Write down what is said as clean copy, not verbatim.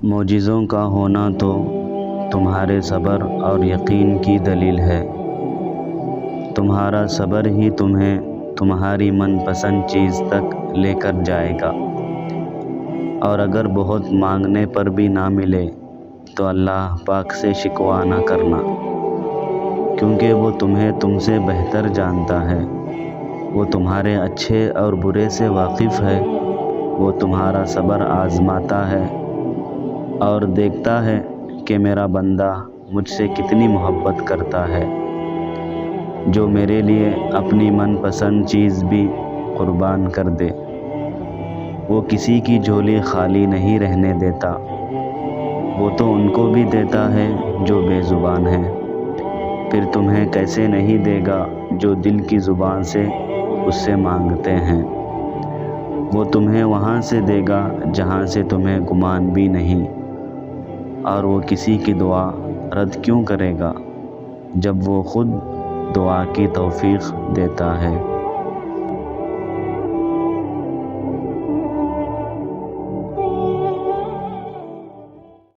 معجزوں کا ہونا تو تمہارے صبر اور یقین کی دلیل ہے۔ تمہارا صبر ہی تمہیں تمہاری من پسند چیز تک لے کر جائے گا، اور اگر بہت مانگنے پر بھی نہ ملے تو اللہ پاک سے شکوہ نہ کرنا، کیونکہ وہ تمہیں تم سے بہتر جانتا ہے۔ وہ تمہارے اچھے اور برے سے واقف ہے۔ وہ تمہارا صبر آزماتا ہے اور دیکھتا ہے کہ میرا بندہ مجھ سے کتنی محبت کرتا ہے، جو میرے لیے اپنی من پسند چیز بھی قربان کر دے۔ وہ کسی کی جھولی خالی نہیں رہنے دیتا، وہ تو ان کو بھی دیتا ہے جو بے زبان ہیں۔ پھر تمہیں کیسے نہیں دے گا جو دل کی زبان سے اس سے مانگتے ہیں۔ وہ تمہیں وہاں سے دے گا جہاں سے تمہیں گمان بھی نہیں، اور وہ کسی کی دعا رد کیوں کرے گا جب وہ خود دعا کی توفیق دیتا ہے۔